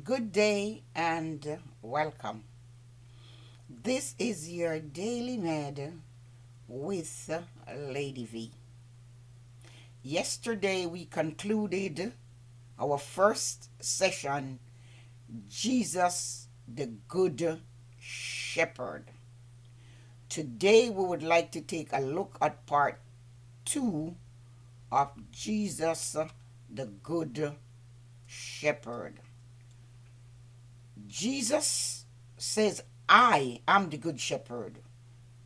Good day and welcome. This is your Daily Med with Lady V. Yesterday we concluded our first session, Jesus the Good Shepherd. Today we would like to take a look at part 2 of Jesus the Good Shepherd. Jesus says, I am the good shepherd.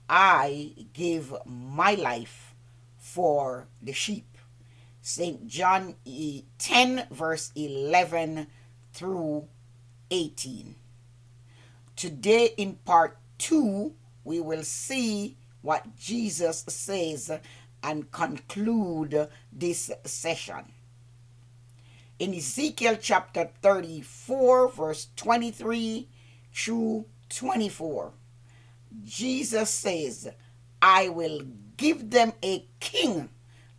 I give my life for the sheep. St. John 10, verse 11 through 18. Today, in part 2, we will see what Jesus says and conclude this session. In Ezekiel chapter 34, verse 23 through 24, Jesus says, I will give them a king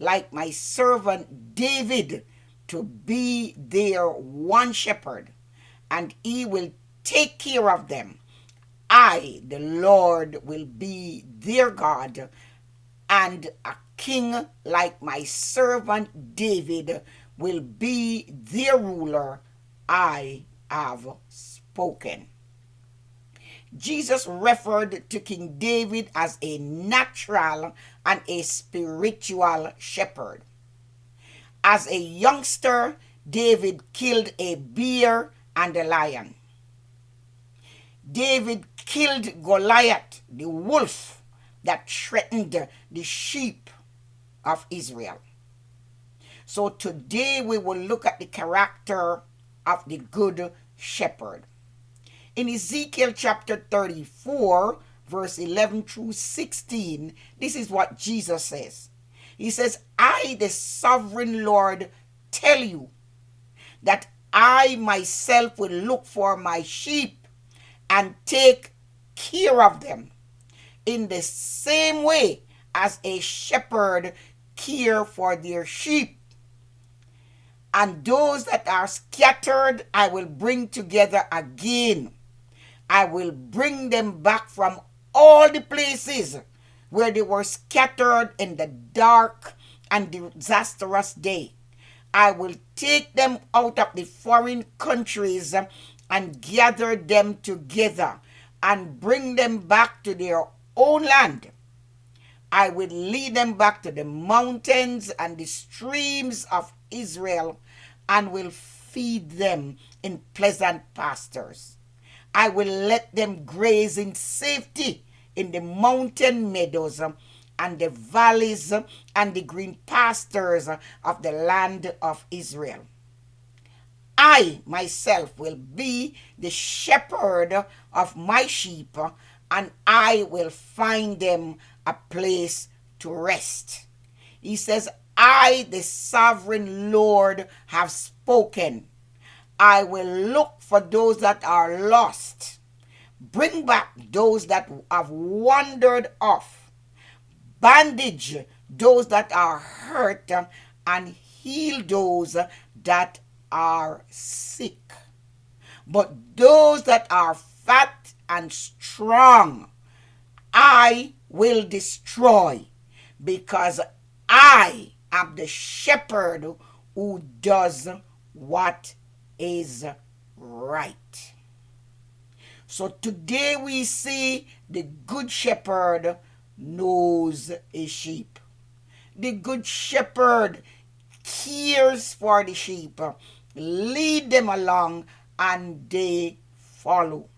like my servant David to be their one shepherd, and he will take care of them. I, the Lord, will be their God, and a king like my servant David will be their ruler. I have spoken. Jesus referred to King David as a natural and a spiritual shepherd. As a youngster, David killed a bear and a lion. David killed Goliath, the wolf that threatened the sheep of Israel. So today we will look at the character of the good shepherd. In Ezekiel chapter 34, verse 11 through 16, this is what Jesus says. He says, I, the sovereign Lord, tell you that I myself will look for my sheep and take care of them in the same way as a shepherd care for their sheep. And those that are scattered, I will bring together again. I will bring them back from all the places where they were scattered in the dark and disastrous day. I will take them out of the foreign countries and gather them together and bring them back to their own land. I will lead them back to the mountains and the streams of Israel and will feed them in pleasant pastures. I will let them graze in safety in the mountain meadows and the valleys and the green pastures of the land of Israel. I myself will be the shepherd of my sheep, and I will find them a place to rest. He says, I, the sovereign Lord, have spoken. I will look for those that are lost, bring back those that have wandered off, bandage those that are hurt, and heal those that are sick. But those that are fat and strong, I will destroy, because I am the shepherd who does what is right. So today we see the good shepherd knows a sheep. The good shepherd cares for the sheep, lead them along, and they follow.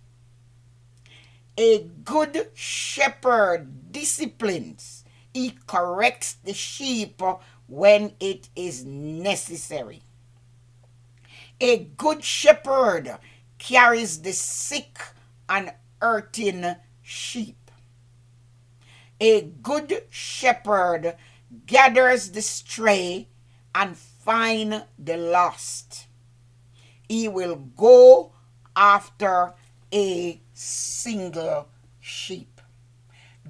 A good shepherd disciplines. He corrects the sheep when it is necessary. A good shepherd carries the sick and hurting sheep. A good shepherd gathers the stray and finds the lost. He will go after a single sheep.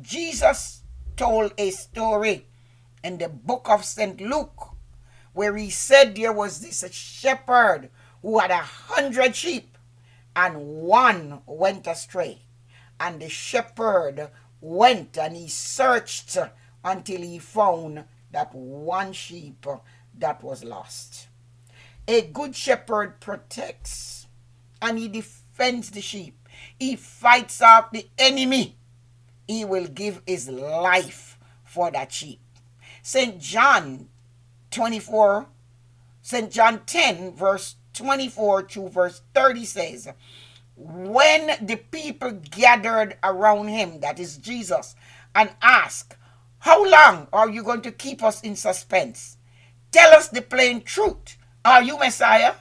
Jesus told a story in the book of St. Luke where he said there was this shepherd who had 100 sheep, and one went astray. And the shepherd went and he searched until he found that one sheep that was lost. A good shepherd protects and he defends the sheep. He fights off the enemy. He will give his life for that sheep. St. John 24, St. John 10, verse 24 to verse 30 says, when the people gathered around him, that is Jesus, and asked, how long are you going to keep us in suspense? Tell us the plain truth. Are you Messiah?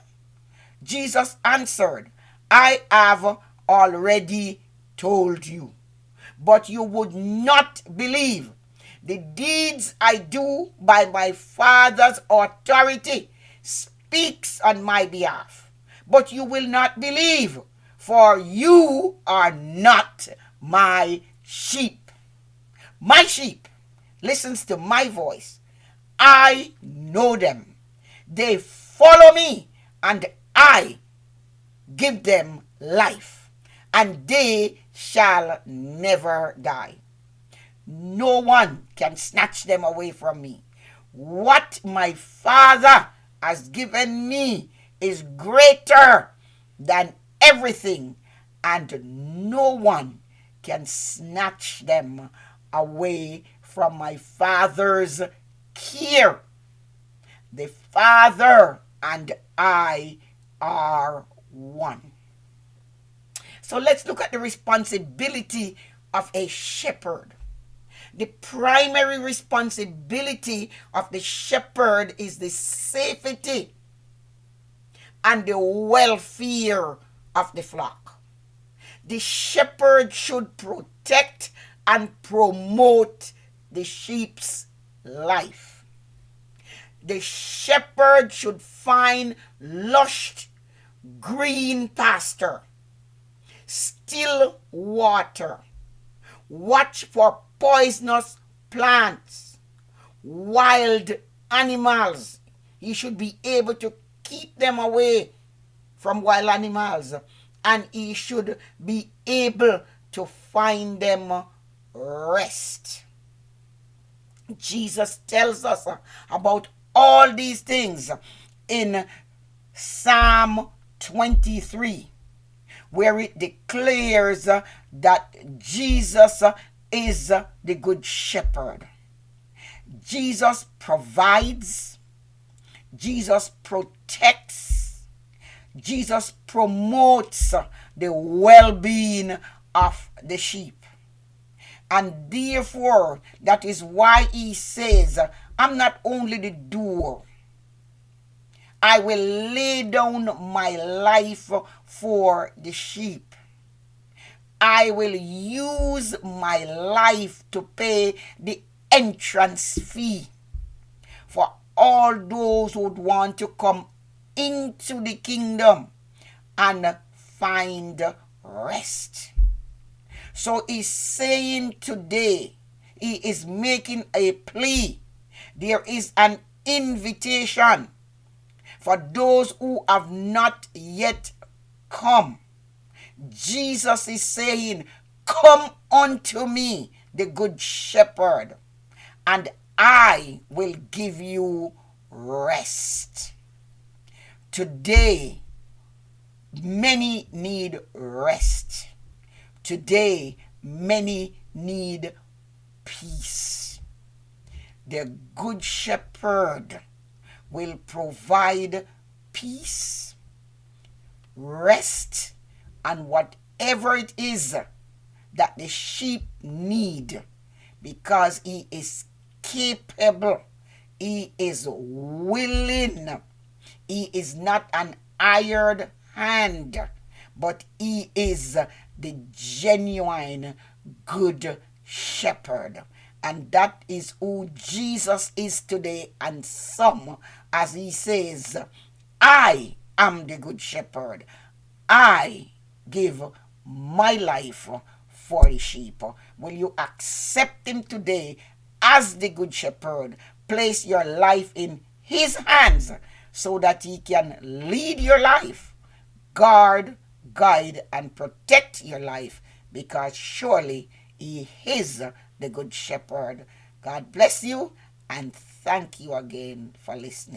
Jesus answered, I have already told you, but you would not believe. The deeds I do by my Father's authority speaks on my behalf, but you will not believe, for you are not my sheep. My sheep listens to my voice. I know them. They follow me, and I give them life, and they shall never die. No one can snatch them away from me. What my Father has given me is greater than everything, and no one can snatch them away from my Father's care. The Father and I are one. So let's look at the responsibility of a shepherd. The primary responsibility of the shepherd is the safety and the welfare of the flock. The shepherd should protect and promote the sheep's life. The shepherd should find lush green pasture, still water, watch for poisonous plants, wild animals. He should be able to keep them away from wild animals, and he should be able to find them rest. Jesus tells us about all these things in Psalm 23, where it declares that Jesus is the good shepherd. Jesus provides, Jesus protects, Jesus promotes the well-being of the sheep. And therefore, that is why he says, I'm not only the doer, I will lay down my life for the sheep. I will use my life to pay the entrance fee for all those who would want to come into the kingdom and find rest. So he's saying today, he is making a plea. There is an invitation for those who have not yet come. Jesus is saying, come unto me, the good shepherd, and I will give you rest. Today, many need rest. Today, many need peace. The good shepherd will provide peace, rest, and whatever it is that the sheep need, because he is capable, he is willing, he is not an hired hand, but he is the genuine good shepherd. And that is who Jesus is today. And some, as he says, I am the good shepherd. I give my life for the sheep. Will you accept him today as the good shepherd? Place your life in his hands so that he can lead your life, guard, guide, and protect your life, because surely He is the Good Shepherd. God bless you, and thank you again for listening.